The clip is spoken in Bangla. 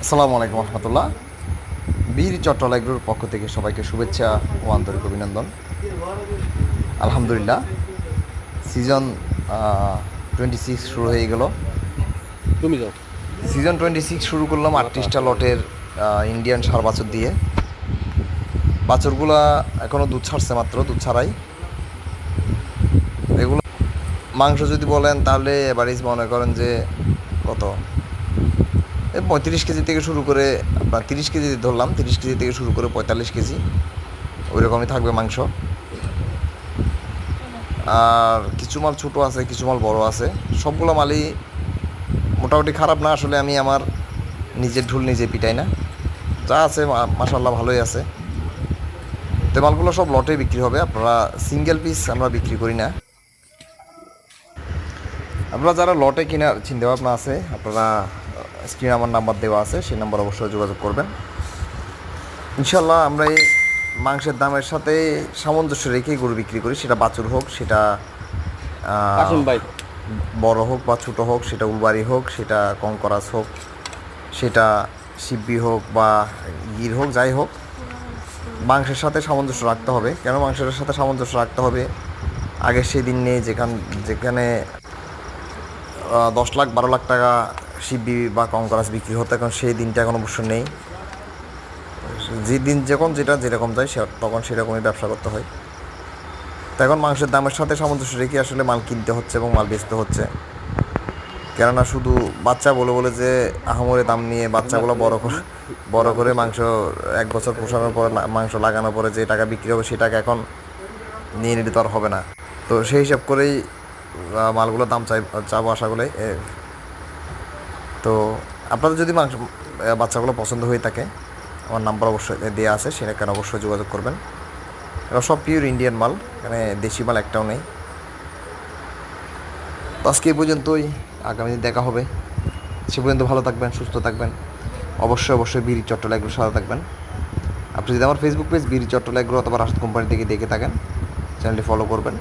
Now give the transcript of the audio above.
আসসালামু আলাইকুম রহমতুল্লাহ। বীর চট্টলা এগ্রোর পক্ষ থেকে সবাইকে শুভেচ্ছা ও আন্তরিক অভিনন্দন। আলহামদুলিল্লাহ, সিজন 26 শুরু হয়ে গেল। তুমি যাও। সিজন 26 শুরু করলাম 38টা লটের ইন্ডিয়ান ষাঁড় বাছুর দিয়ে। বাছুরগুলা এখনও দুধ ছাড়ছে, মাত্র দুধ ছাড়াই। এগুলো মাংস যদি বলেন তাহলে এভারেজ মনে করেন যে কত, এই 35 কেজি থেকে শুরু করে আপনার 30 কেজি ধরলাম, 30 কেজি থেকে শুরু করে 45 কেজি ওই রকমই থাকবে মাংস। আর কিছু মাল ছোটো আছে, কিছু মাল বড় আছে। সবগুলো মালই মোটামুটি খারাপ না। আসলে আমি আমার নিজের ঢুল নিজে পিটাই না, যা আছে মাশাল্লাহ ভালোই আছে। তো মালগুলো সব লটে বিক্রি হবে, আপনারা সিঙ্গেল পিস আমরা বিক্রি করি না। আপনারা যারা লটে কেনার চিন্তাভাবনা আছে, আপনারা স্ক্রিনে আমার নাম্বার দেওয়া আছে, সেই নাম্বার অবশ্যই যোগাযোগ করবেন। ইনশাল্লাহ আমরা এই মাংসের দামের সাথে সামঞ্জস্য রেখেই গরু বিক্রি করি, সেটা বাছুর হোক, সেটা আসুন ভাই। বড় হোক বা ছোটো হোক, সেটা উলবাড়ি হোক, সেটা কঙ্করাস হোক, সেটা শিব্বি হোক বা গির হোক, যাই হোক মাংসের সাথে সামঞ্জস্য রাখতে হবে। কেন মাংসের সাথে সামঞ্জস্য রাখতে হবে? আগের সেই দিন নেই যেখানে 10 লাখ 12 লাখ টাকা শিব্বি বা কঙ্করাস বিক্রি হতো, এখন সেই দিনটা এখন অবশ্য নেই। যে দিন যখন যেটা যেরকম যায় তখন সেরকমই ব্যবসা করতে হয়। তো এখন মাংসের দামের সাথে সামঞ্জস্য রেখে আসলে মাল কিনতে হচ্ছে এবং মাল বেচতে হচ্ছে। কেননা শুধু বাচ্চা বলে বলে যে আহামরি দাম নিয়ে বাচ্চাগুলো বড় করে মাংস 1 বছর পোষানোর পর মাংস লাগানোর পরে যে টাকা বিক্রি হবে সেই টাকা এখন নিয়ে নিতে তো আর হবে না। তো সেই হিসাব করেই মালগুলোর দাম চাবো আশা করি। তো আপনাদের যদি মাংস বাচ্চাগুলো পছন্দ হয়ে থাকে, আমার নাম্বার অবশ্যই দেওয়া আছে, সেখানে অবশ্যই যোগাযোগ করবেন। এরা সব পিওর ইন্ডিয়ান মাল, এখানে দেশি মাল একটাও নেই। তো আজকে এই পর্যন্তই, আগামী দিন দেখা হবে। সে পর্যন্ত ভালো থাকবেন, সুস্থ থাকবেন। অবশ্যই বীর চট্টলা এগ্রোর সাথে থাকবেন। আপনি যদি আমার ফেসবুক পেজ বীর চট্টলা এগ্রো অথবা রাশিদ কোম্পানি থেকে দেখে থাকেন, চ্যানেলটি ফলো করবেন।